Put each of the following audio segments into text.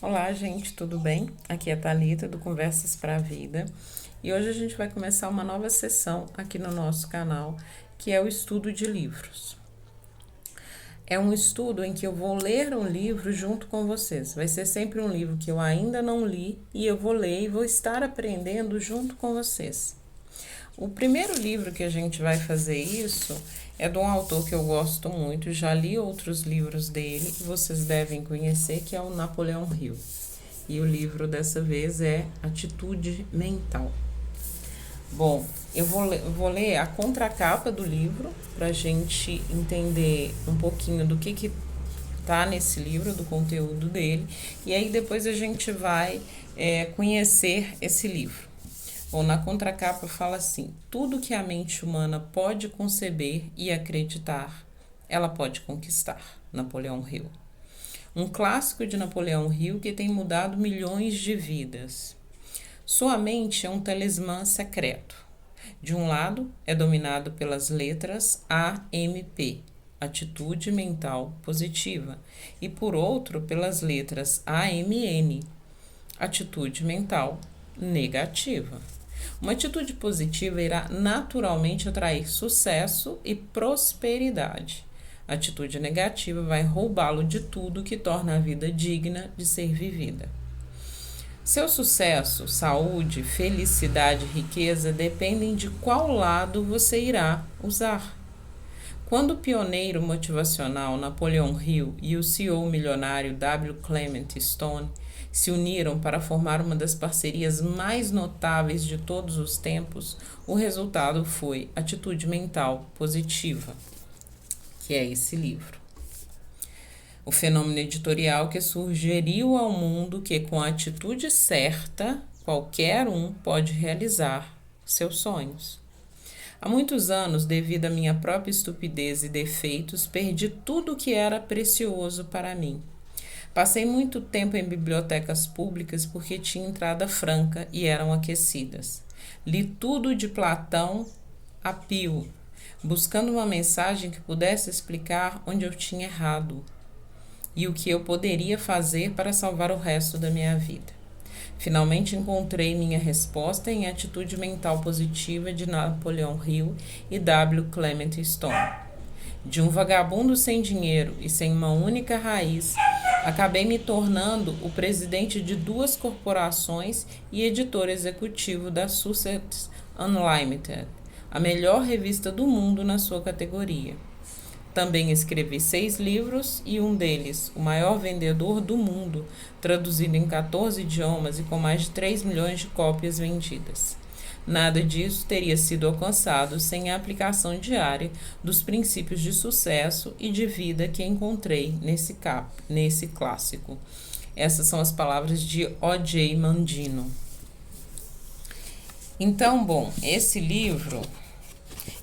Olá, gente, tudo bem? Aqui é a Thalita do Conversas para a Vida e hoje a gente vai começar uma nova sessão aqui no nosso canal, que é o estudo de livros. É um estudo em que eu vou ler um livro junto com vocês. Vai ser sempre um livro que eu ainda não li e eu vou ler e vou estar aprendendo junto com vocês. O primeiro livro que a gente vai fazer isso é de um autor que eu gosto muito, já li outros livros dele, vocês devem conhecer, que é o Napoleão Hill. E o livro dessa vez é Atitude Mental. Bom, eu vou ler a contracapa do livro para a gente entender um pouquinho do que tá nesse livro, do conteúdo dele, e aí depois a gente vai conhecer esse livro. Bom, na contracapa fala assim: tudo que a mente humana pode conceber e acreditar, ela pode conquistar. Napoleão Hill. Um clássico de Napoleão Hill que tem mudado milhões de vidas. Sua mente é um talismã secreto. De um lado, é dominado pelas letras AMP, atitude mental positiva, e por outro, pelas letras AMN, atitude mental negativa. Uma atitude positiva irá naturalmente atrair sucesso e prosperidade. A atitude negativa vai roubá-lo de tudo que torna a vida digna de ser vivida. Seu sucesso, saúde, felicidade e riqueza dependem de qual lado você irá usar. Quando o pioneiro motivacional Napoleão Hill e o CEO milionário W. Clement Stone se uniram para formar uma das parcerias mais notáveis de todos os tempos, o resultado foi Atitude Mental Positiva, que é esse livro. O fenômeno editorial que sugeriu ao mundo que, com a atitude certa, qualquer um pode realizar seus sonhos. Há muitos anos, devido à minha própria estupidez e defeitos, perdi tudo o que era precioso para mim. Passei muito tempo em bibliotecas públicas porque tinha entrada franca e eram aquecidas. Li tudo de Platão a Pio, buscando uma mensagem que pudesse explicar onde eu tinha errado e o que eu poderia fazer para salvar o resto da minha vida. Finalmente encontrei minha resposta em Atitude Mental Positiva de Napoleão Hill e W. Clement Stone. De um vagabundo sem dinheiro e sem uma única raiz, acabei me tornando o presidente de 2 corporações e editor executivo da Sussex Unlimited, a melhor revista do mundo na sua categoria. Também escrevi 6 livros e um deles, o maior vendedor do mundo, traduzido em 14 idiomas e com mais de 3 milhões de cópias vendidas. Nada disso teria sido alcançado sem a aplicação diária dos princípios de sucesso e de vida que encontrei nesse clássico. Essas são as palavras de O.J. Mandino. Então, bom, esse livro,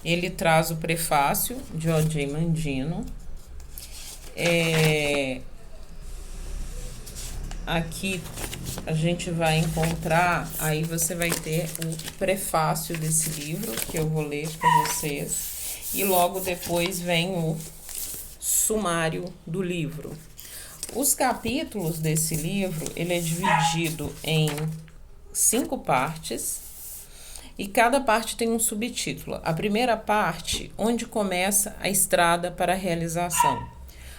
ele traz o prefácio de O.J. Mandino. Aqui a gente vai encontrar, aí você vai ter o prefácio desse livro que eu vou ler para vocês e logo depois vem o sumário do livro. Os capítulos desse livro, ele é dividido em 5 partes e cada parte tem um subtítulo. A primeira parte, onde começa a estrada para a realização.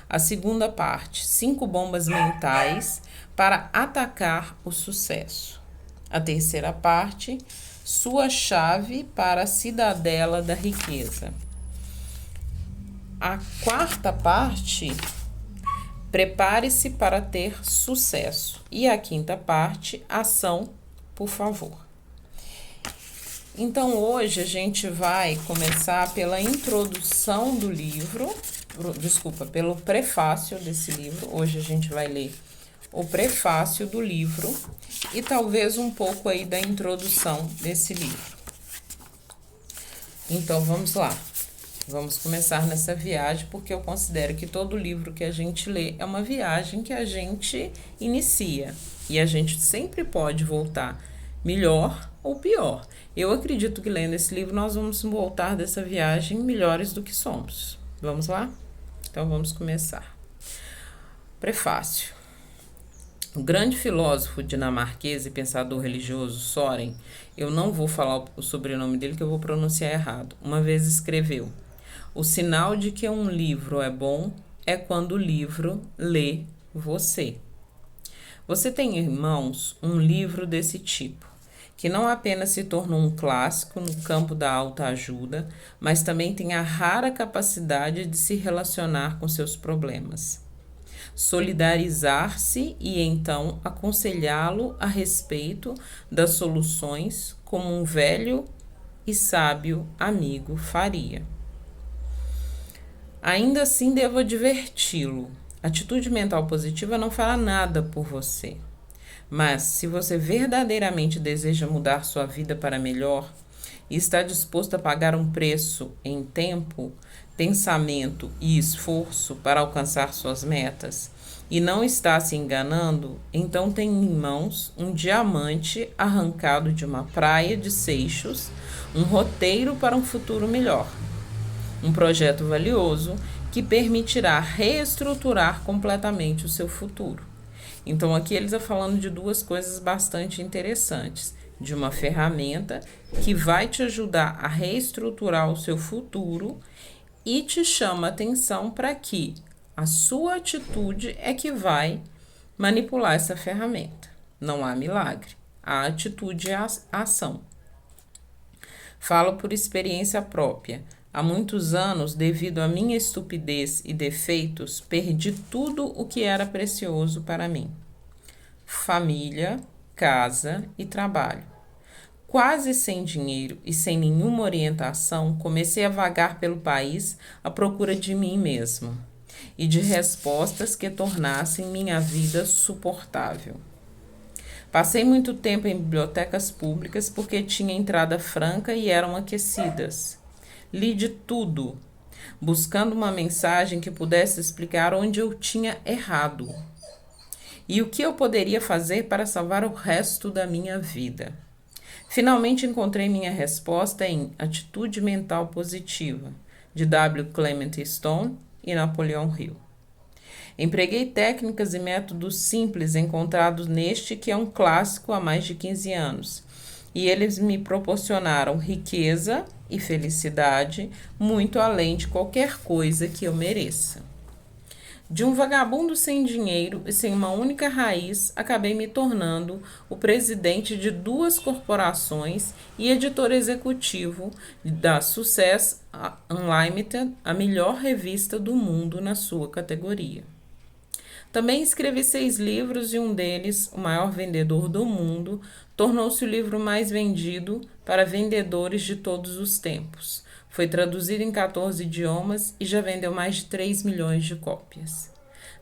A segunda parte, 5 bombas mentais para atacar o sucesso. A terceira parte, sua chave para a cidadela da riqueza. A quarta parte, prepare-se para ter sucesso. E a quinta parte, ação, por favor. Então, hoje a gente vai começar pela introdução do livro, pelo prefácio desse livro. Hoje a gente vai ler o prefácio do livro e talvez um pouco aí da introdução desse livro. Então, vamos lá. Vamos começar nessa viagem, porque eu considero que todo livro que a gente lê é uma viagem que a gente inicia. E a gente sempre pode voltar melhor ou pior. Eu acredito que lendo esse livro nós vamos voltar dessa viagem melhores do que somos. Vamos lá? Então vamos começar. Prefácio. O grande filósofo dinamarquês e pensador religioso Soren, eu não vou falar o sobrenome dele que eu vou pronunciar errado, uma vez escreveu: o sinal de que um livro é bom é quando o livro lê você. Você tem em mãos um livro desse tipo, que não apenas se tornou um clássico no campo da autoajuda, mas também tem a rara capacidade de se relacionar com seus problemas, solidarizar-se e então aconselhá-lo a respeito das soluções, como um velho e sábio amigo faria. Ainda assim, devo adverti-lo: atitude mental positiva não fará nada por você. Mas, se você verdadeiramente deseja mudar sua vida para melhor e está disposto a pagar um preço em tempo, pensamento e esforço para alcançar suas metas, e não está se enganando, então tem em mãos um diamante arrancado de uma praia de Seixos, um roteiro para um futuro melhor. Um projeto valioso que permitirá reestruturar completamente o seu futuro. Então, aqui eles estão falando de duas coisas bastante interessantes: de uma ferramenta que vai te ajudar a reestruturar o seu futuro e te chama a atenção para que a sua atitude é que vai manipular essa ferramenta. Não há milagre, a atitude é a ação. Falo por experiência própria. Há muitos anos, devido à minha estupidez e defeitos, perdi tudo o que era precioso para mim: família, casa e trabalho. Quase sem dinheiro e sem nenhuma orientação, comecei a vagar pelo país à procura de mim mesmo e de respostas que tornassem minha vida suportável. Passei muito tempo em bibliotecas públicas porque tinha entrada franca e eram aquecidas. Li de tudo, buscando uma mensagem que pudesse explicar onde eu tinha errado e o que eu poderia fazer para salvar o resto da minha vida. Finalmente encontrei minha resposta em Atitude Mental Positiva, de W. Clement Stone e Napoleon Hill. Empreguei técnicas e métodos simples encontrados neste que é um clássico há mais de 15 anos, e eles me proporcionaram riqueza e felicidade muito além de qualquer coisa que eu mereça. De um vagabundo sem dinheiro e sem uma única raiz, acabei me tornando o presidente de 2 corporações e editor executivo da Success Unlimited, a melhor revista do mundo na sua categoria. Também escrevi 6 livros e um deles, o maior vendedor do mundo, tornou-se o livro mais vendido para vendedores de todos os tempos. Foi traduzido em 14 idiomas e já vendeu mais de 3 milhões de cópias.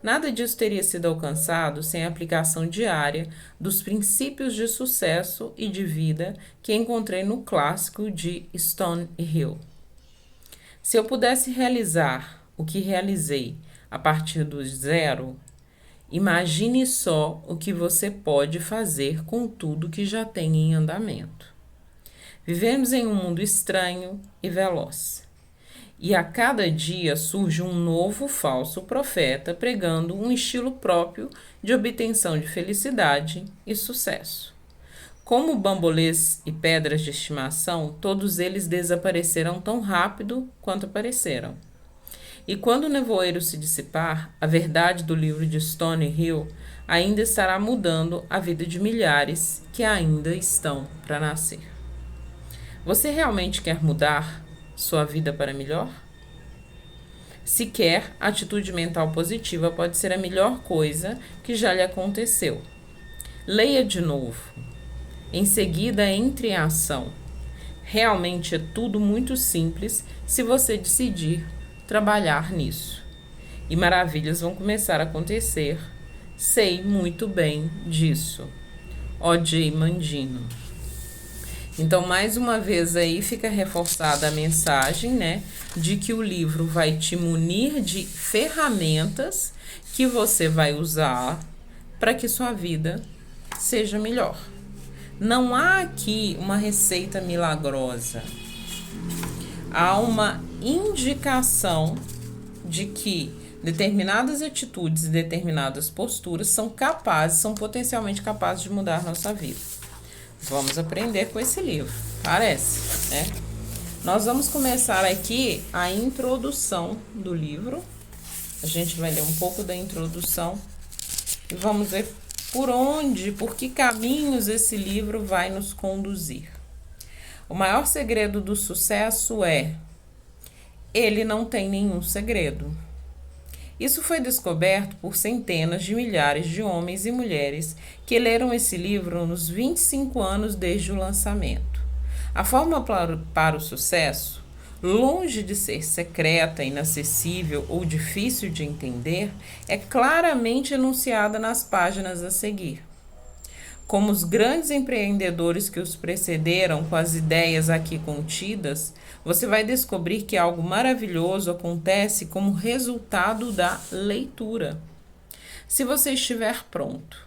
Nada disso teria sido alcançado sem a aplicação diária dos princípios de sucesso e de vida que encontrei no clássico de Stone e Hill. Se eu pudesse realizar o que realizei a partir do zero, imagine só o que você pode fazer com tudo que já tem em andamento. Vivemos em um mundo estranho e veloz. E a cada dia surge um novo falso profeta pregando um estilo próprio de obtenção de felicidade e sucesso. Como bambolês e pedras de estimação, todos eles desapareceram tão rápido quanto apareceram. E quando o nevoeiro se dissipar, a verdade do livro de Stone e Hill ainda estará mudando a vida de milhares que ainda estão para nascer. Você realmente quer mudar sua vida para melhor? Se quer, a atitude mental positiva pode ser a melhor coisa que já lhe aconteceu. Leia de novo. Em seguida, entre em ação. Realmente é tudo muito simples se você decidir trabalhar nisso. E maravilhas vão começar a acontecer. Sei muito bem disso. O.J. Mandino. Então, mais uma vez aí fica reforçada a mensagem, né, de que o livro vai te munir de ferramentas que você vai usar para que sua vida seja melhor. Não há aqui uma receita milagrosa. Há uma indicação de que Determinadas atitudes e determinadas posturas são potencialmente capazes de mudar nossa vida. Vamos aprender com esse livro, parece, né? Nós vamos começar aqui a introdução do livro. A gente vai ler um pouco da introdução e vamos ver por que caminhos esse livro vai nos conduzir. O maior segredo do sucesso ele não tem nenhum segredo. Isso foi descoberto por centenas de milhares de homens e mulheres que leram esse livro nos 25 anos desde o lançamento. A fórmula para o sucesso, longe de ser secreta, inacessível ou difícil de entender, é claramente enunciada nas páginas a seguir. Como os grandes empreendedores que os precederam com as ideias aqui contidas, você vai descobrir que algo maravilhoso acontece como resultado da leitura. Se você estiver pronto,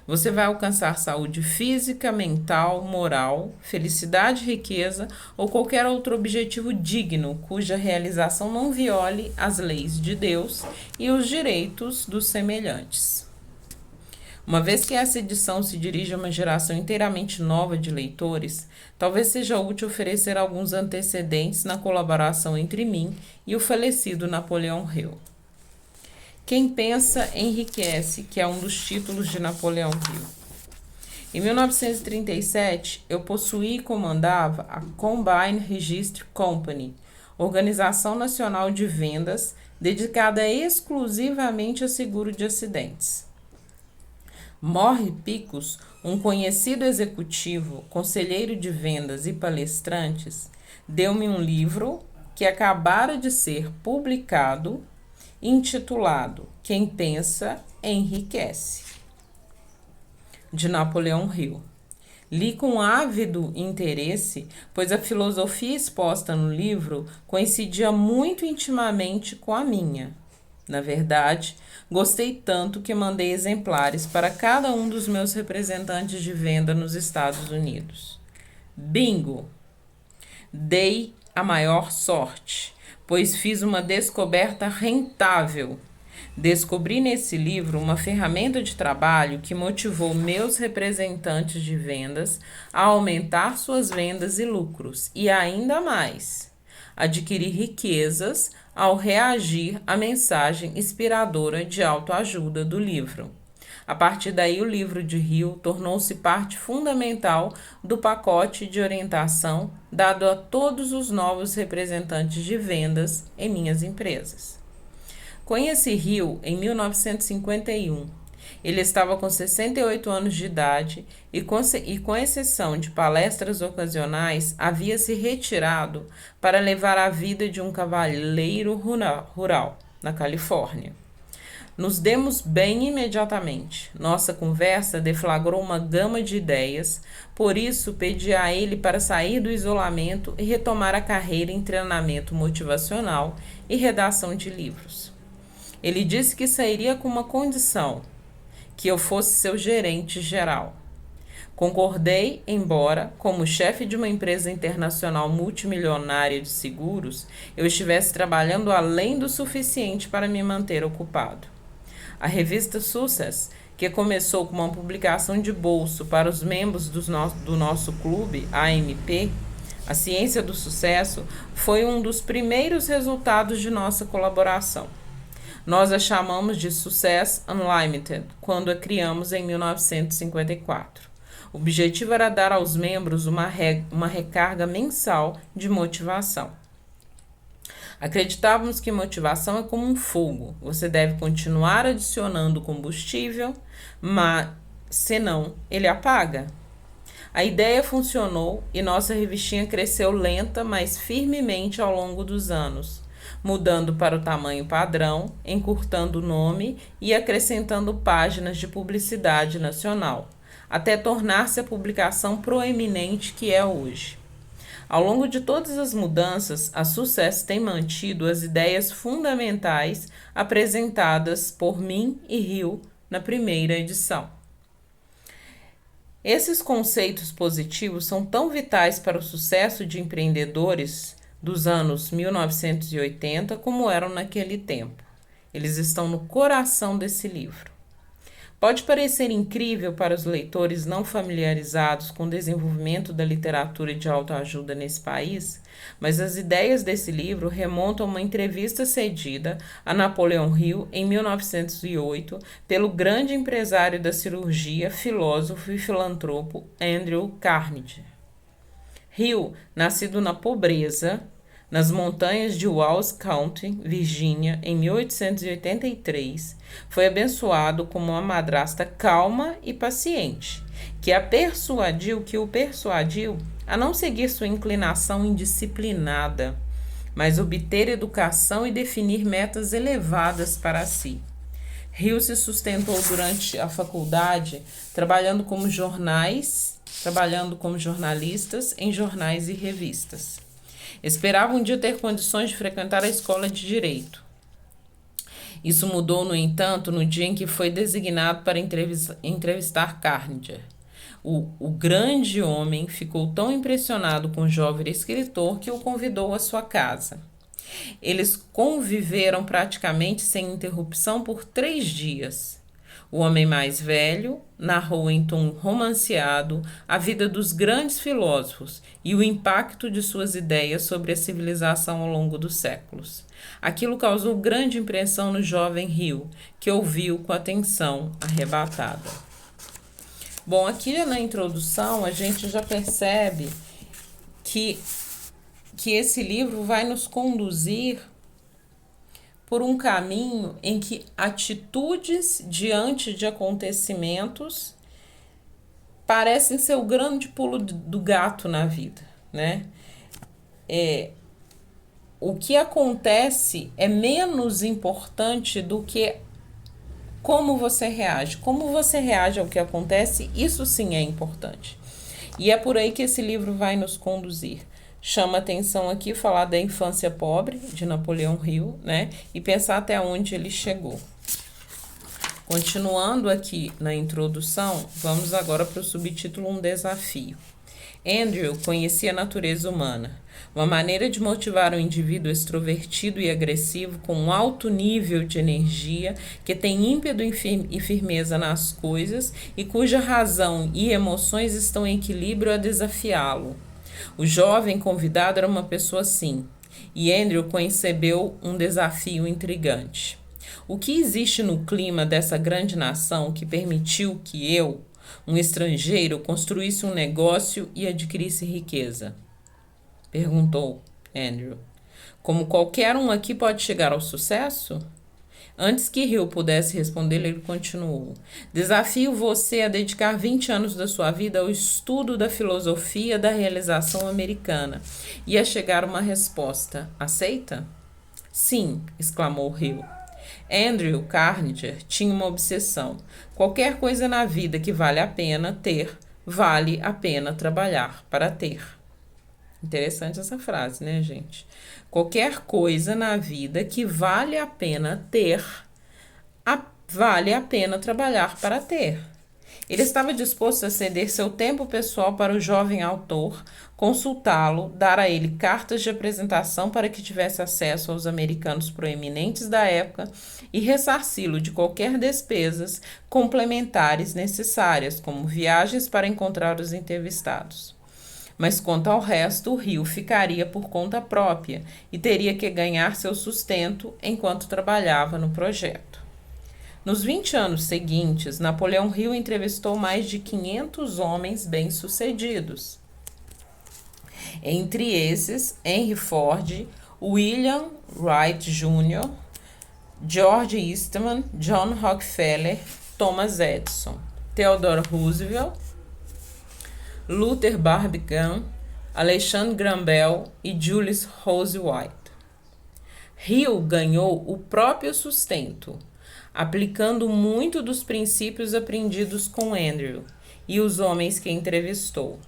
você vai alcançar saúde física, mental, moral, felicidade, riqueza ou qualquer outro objetivo digno cuja realização não viole as leis de Deus e os direitos dos semelhantes. Uma vez que essa edição se dirige a uma geração inteiramente nova de leitores, talvez seja útil oferecer alguns antecedentes na colaboração entre mim e o falecido Napoleão Hill. Quem pensa enriquece, que é um dos títulos de Napoleão Hill. Em 1937, eu possuí e comandava a Combine Registry Company, organização nacional de vendas dedicada exclusivamente a seguro de acidentes. Morre Picos, um conhecido executivo, conselheiro de vendas e palestrantes, deu-me um livro que acabara de ser publicado, intitulado Quem Pensa Enriquece, de Napoleão Hill. Li com ávido interesse, pois a filosofia exposta no livro coincidia muito intimamente com a minha. Na verdade, gostei tanto que mandei exemplares para cada um dos meus representantes de venda nos Estados Unidos. Bingo! Dei a maior sorte, pois fiz uma descoberta rentável. Descobri nesse livro uma ferramenta de trabalho que motivou meus representantes de vendas a aumentar suas vendas e lucros, e ainda mais, adquirir riquezas ao reagir à mensagem inspiradora de autoajuda do livro. A partir daí, o livro de Hill tornou-se parte fundamental do pacote de orientação dado a todos os novos representantes de vendas em minhas empresas. Conheci Hill em 1951. Ele estava com 68 anos de idade e, com exceção de palestras ocasionais, havia se retirado para levar a vida de um cavalheiro rural na Califórnia. Nos demos bem imediatamente. Nossa conversa deflagrou uma gama de ideias, por isso pedi a ele para sair do isolamento e retomar a carreira em treinamento motivacional e redação de livros. Ele disse que sairia com uma condição, que eu fosse seu gerente geral. Concordei, embora, como chefe de uma empresa internacional multimilionária de seguros, eu estivesse trabalhando além do suficiente para me manter ocupado. A revista Success, que começou com uma publicação de bolso para os membros do nosso clube, AMP, a Ciência do Sucesso, foi um dos primeiros resultados de nossa colaboração. Nós a chamamos de Success Unlimited, quando a criamos em 1954. O objetivo era dar aos membros uma recarga mensal de motivação. Acreditávamos que motivação é como um fogo. Você deve continuar adicionando combustível, mas senão ele apaga. A ideia funcionou e nossa revistinha cresceu lenta, mas firmemente ao longo dos anos, mudando para o tamanho padrão, encurtando o nome e acrescentando páginas de publicidade nacional, até tornar-se a publicação proeminente que é hoje. Ao longo de todas as mudanças, a Success tem mantido as ideias fundamentais apresentadas por mim e Hill na primeira edição. Esses conceitos positivos são tão vitais para o sucesso de empreendedores dos anos 1980 como eram naquele tempo. Eles estão no coração desse livro. Pode parecer incrível para os leitores não familiarizados com o desenvolvimento da literatura de autoajuda nesse país, mas as ideias desse livro remontam a uma entrevista cedida a Napoleão Hill em 1908 pelo grande empresário da cirurgia, filósofo e filantropo Andrew Carnegie. Hill, nascido na pobreza, nas montanhas de Walls County, Virgínia, em 1883, foi abençoado com uma madrasta calma e paciente, que o persuadiu a não seguir sua inclinação indisciplinada, mas obter educação e definir metas elevadas para si. Hill se sustentou durante a faculdade trabalhando como jornalistas em jornais e revistas. Esperava um dia ter condições de frequentar a escola de direito. Isso mudou, no entanto, no dia em que foi designado para entrevistar Carnegie. O grande homem ficou tão impressionado com o jovem escritor que o convidou à sua casa. Eles conviveram praticamente sem interrupção por 3 dias. O homem mais velho narrou em tom romanceado a vida dos grandes filósofos e o impacto de suas ideias sobre a civilização ao longo dos séculos. Aquilo causou grande impressão no jovem Hill, que ouviu com atenção arrebatada. Bom, aqui na introdução a gente já percebe que esse livro vai nos conduzir por um caminho em que atitudes diante de acontecimentos parecem ser o grande pulo do gato na vida, né? O que acontece é menos importante do que como você reage. Como você reage ao que acontece, isso sim é importante. E é por aí que esse livro vai nos conduzir. Chama atenção aqui falar da infância pobre de Napoleão Hill, né? E pensar até onde ele chegou. Continuando aqui na introdução, vamos agora para o subtítulo Um Desafio. Andrew conhecia a natureza humana, uma maneira de motivar um indivíduo extrovertido e agressivo com um alto nível de energia, que tem ímpeto e firmeza nas coisas e cuja razão e emoções estão em equilíbrio a desafiá-lo. O jovem convidado era uma pessoa assim, e Andrew concebeu um desafio intrigante. O que existe no clima dessa grande nação que permitiu que eu, um estrangeiro, construísse um negócio e adquirisse riqueza? Perguntou Andrew. Como qualquer um aqui pode chegar ao sucesso? Antes que Hill pudesse responder, ele continuou. Desafio você a dedicar 20 anos da sua vida ao estudo da filosofia da realização americana e a chegar a uma resposta. Aceita? Sim, exclamou Hill. Andrew Carnegie tinha uma obsessão. Qualquer coisa na vida que vale a pena ter, vale a pena trabalhar para ter. Interessante essa frase, né, gente? Qualquer coisa na vida que vale a pena ter, vale a pena trabalhar para ter. Ele estava disposto a ceder seu tempo pessoal para o jovem autor, consultá-lo, dar a ele cartas de apresentação para que tivesse acesso aos americanos proeminentes da época e ressarci-lo de qualquer despesas complementares necessárias, como viagens para encontrar os entrevistados. Mas quanto ao resto, o Hill ficaria por conta própria e teria que ganhar seu sustento enquanto trabalhava no projeto. Nos 20 anos seguintes, Napoleão Hill entrevistou mais de 500 homens bem-sucedidos. Entre esses, Henry Ford, William Wright Jr., George Eastman, John Rockefeller, Thomas Edison, Theodore Roosevelt, Luther Barbican, Alexandre Graham Bell e Julius Rose White. Hill ganhou o próprio sustento, aplicando muito dos princípios aprendidos com Andrew e os homens que entrevistou.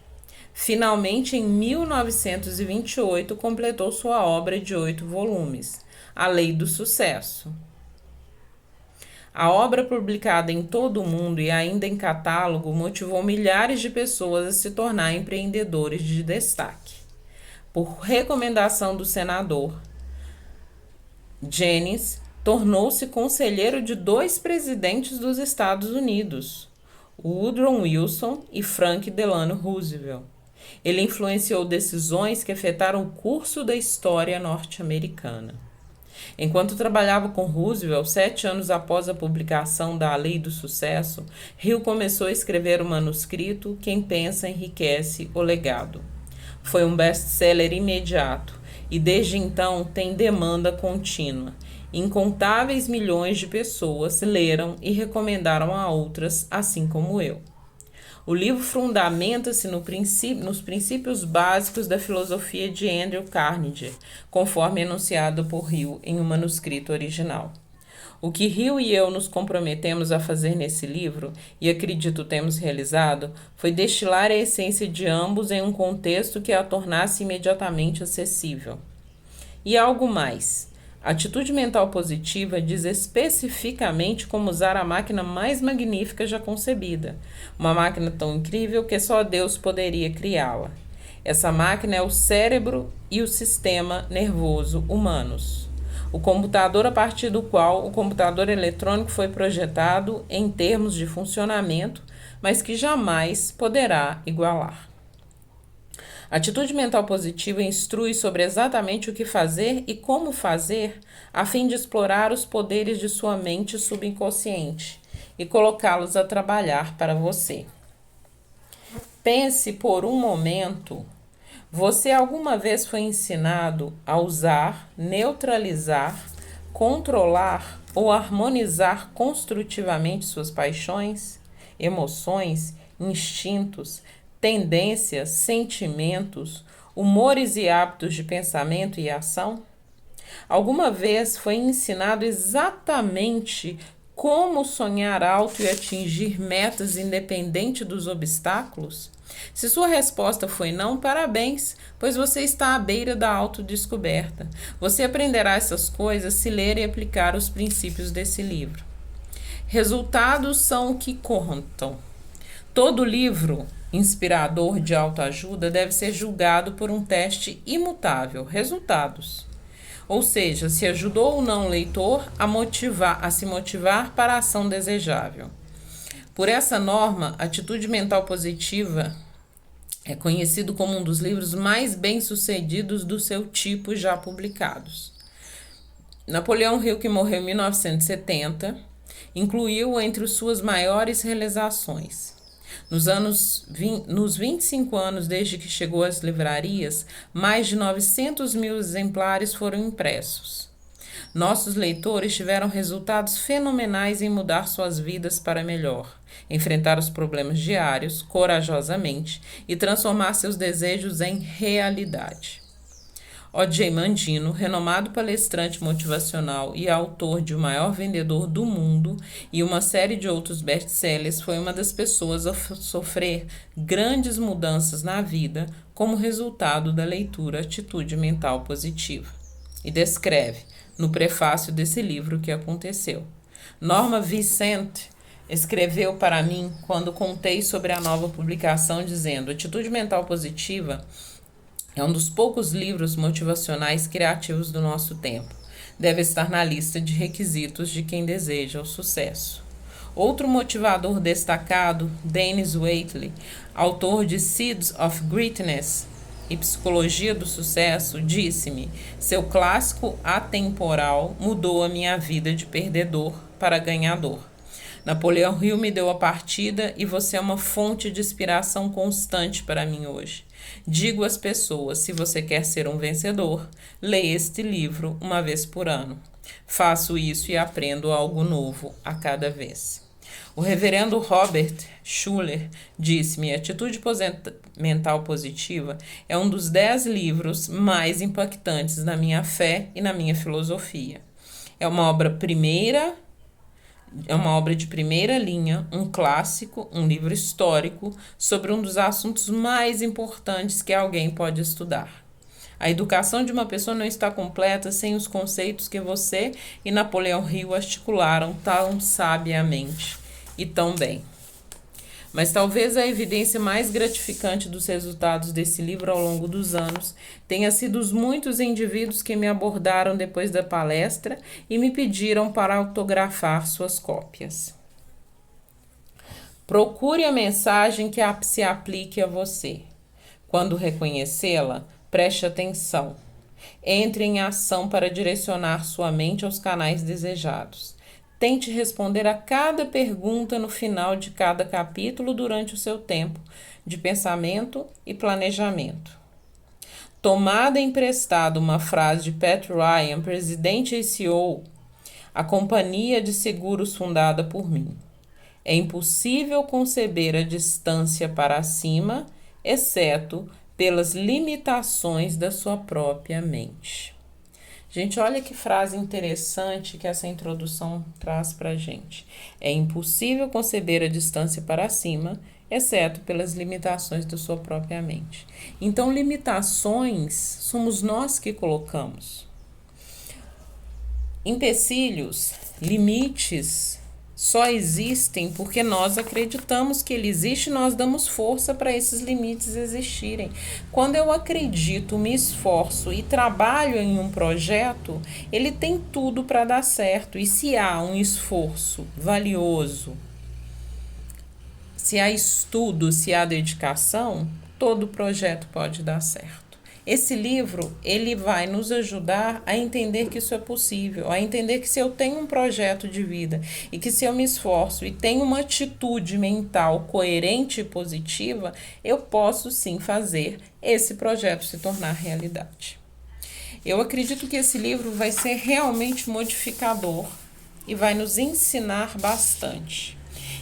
Finalmente, em 1928, completou sua obra de 8 volumes, A Lei do Sucesso. A obra, publicada em todo o mundo e ainda em catálogo, motivou milhares de pessoas a se tornar empreendedores de destaque. Por recomendação do senador Jennings, tornou-se conselheiro de 2 presidentes dos Estados Unidos, Woodrow Wilson e Franklin Delano Roosevelt. Ele influenciou decisões que afetaram o curso da história norte-americana. Enquanto trabalhava com Roosevelt, 7 anos após a publicação da Lei do Sucesso, Hill começou a escrever o manuscrito Quem Pensa Enriquece o Legado. Foi um best-seller imediato e desde então tem demanda contínua. Incontáveis milhões de pessoas leram e recomendaram a outras, assim como eu. O livro fundamenta-se nos princípios básicos da filosofia de Andrew Carnegie, conforme enunciado por Hill em um manuscrito original. O que Hill e eu nos comprometemos a fazer nesse livro, e acredito temos realizado, foi destilar a essência de ambos em um contexto que a tornasse imediatamente acessível. E algo mais. A atitude mental positiva diz especificamente como usar a máquina mais magnífica já concebida, uma máquina tão incrível que só Deus poderia criá-la. Essa máquina é o cérebro e o sistema nervoso humanos, o computador a partir do qual o computador eletrônico foi projetado em termos de funcionamento, mas que jamais poderá igualar. A atitude mental positiva instrui sobre exatamente o que fazer e como fazer a fim de explorar os poderes de sua mente subconsciente e colocá-los a trabalhar para você. Pense por um momento, você alguma vez foi ensinado a usar, neutralizar, controlar ou harmonizar construtivamente suas paixões, emoções, instintos, tendências, sentimentos, humores e hábitos de pensamento e ação? Alguma vez foi ensinado exatamente como sonhar alto e atingir metas independente dos obstáculos? Se sua resposta foi não, parabéns, pois você está à beira da autodescoberta. Você aprenderá essas coisas se ler e aplicar os princípios desse livro. Resultados são o que contam. Todo livro inspirador de autoajuda deve ser julgado por um teste imutável, resultados. Ou seja, se ajudou ou não o leitor a se motivar para a ação desejável. Por essa norma, Atitude Mental Positiva é conhecido como um dos livros mais bem-sucedidos do seu tipo já publicados. Napoleão Hill, que morreu em 1970, incluiu entre suas maiores realizações. Nos 25 anos desde que chegou às livrarias, mais de 900 mil exemplares foram impressos. Nossos leitores tiveram resultados fenomenais em mudar suas vidas para melhor, enfrentar os problemas diários corajosamente e transformar seus desejos em realidade. O.J. Mandino, renomado palestrante motivacional e autor de O Maior Vendedor do Mundo e uma série de outros best-sellers, foi uma das pessoas a sofrer grandes mudanças na vida como resultado da leitura Atitude Mental Positiva. E descreve, no prefácio desse livro, o que aconteceu. Norma Vincent escreveu para mim quando contei sobre a nova publicação, dizendo: Atitude Mental Positiva é um dos poucos livros motivacionais criativos do nosso tempo. Deve estar na lista de requisitos de quem deseja o sucesso. Outro motivador destacado, Dennis Waitley, autor de Seeds of Greatness e Psicologia do Sucesso, disse-me: seu clássico atemporal mudou a minha vida de perdedor para ganhador. Napoleão Hill me deu a partida e você é uma fonte de inspiração constante para mim hoje. Digo às pessoas, se você quer ser um vencedor, leia este livro uma vez por ano. Faço isso e aprendo algo novo a cada vez. O reverendo Robert Schuller disse-me: Atitude Mental Positiva é um dos 10 livros mais impactantes na minha fé e na minha filosofia. É uma obra de primeira linha, um clássico, um livro histórico sobre um dos assuntos mais importantes que alguém pode estudar. A educação de uma pessoa não está completa sem os conceitos que você e Napoleão Hill articularam tão sabiamente e tão bem. Mas talvez a evidência mais gratificante dos resultados desse livro ao longo dos anos tenha sido os muitos indivíduos que me abordaram depois da palestra e me pediram para autografar suas cópias. Procure a mensagem que se aplique a você. Quando reconhecê-la, preste atenção. Entre em ação para direcionar sua mente aos canais desejados. Tente responder a cada pergunta no final de cada capítulo durante o seu tempo de pensamento e planejamento. Tomada emprestada uma frase de Pat Ryan, presidente e CEO, a companhia de seguros fundada por mim. É impossível conceber a distância para cima, exceto pelas limitações da sua própria mente. Gente, olha que frase interessante que essa introdução traz para a gente. É impossível conceber a distância para cima, exceto pelas limitações da sua própria mente. Então, limitações somos nós que colocamos. Empecilhos, limites, só existem porque nós acreditamos que ele existe e nós damos força para esses limites existirem. Quando eu acredito, me esforço e trabalho em um projeto, ele tem tudo para dar certo. E se há um esforço valioso, se há estudo, se há dedicação, todo projeto pode dar certo. Esse livro, ele vai nos ajudar a entender que isso é possível, a entender que se eu tenho um projeto de vida e que se eu me esforço e tenho uma atitude mental coerente e positiva, eu posso sim fazer esse projeto se tornar realidade. Eu acredito que esse livro vai ser realmente modificador e vai nos ensinar bastante.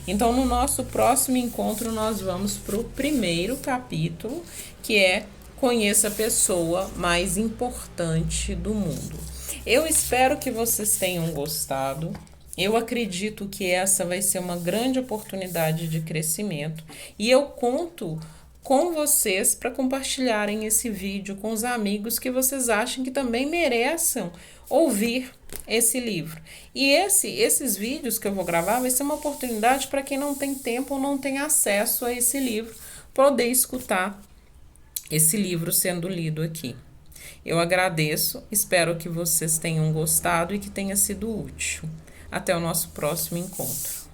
Então, no nosso próximo encontro, nós vamos para o primeiro capítulo, que é Conheça a pessoa mais importante do mundo. Eu espero que vocês tenham gostado. Eu acredito que essa vai ser uma grande oportunidade de crescimento e eu conto com vocês para compartilharem esse vídeo com os amigos que vocês acham que também mereçam ouvir esse livro. E esses vídeos que eu vou gravar vai ser uma oportunidade para quem não tem tempo ou não tem acesso a esse livro poder escutar esse livro sendo lido aqui. Eu agradeço, espero que vocês tenham gostado e que tenha sido útil. Até o nosso próximo encontro.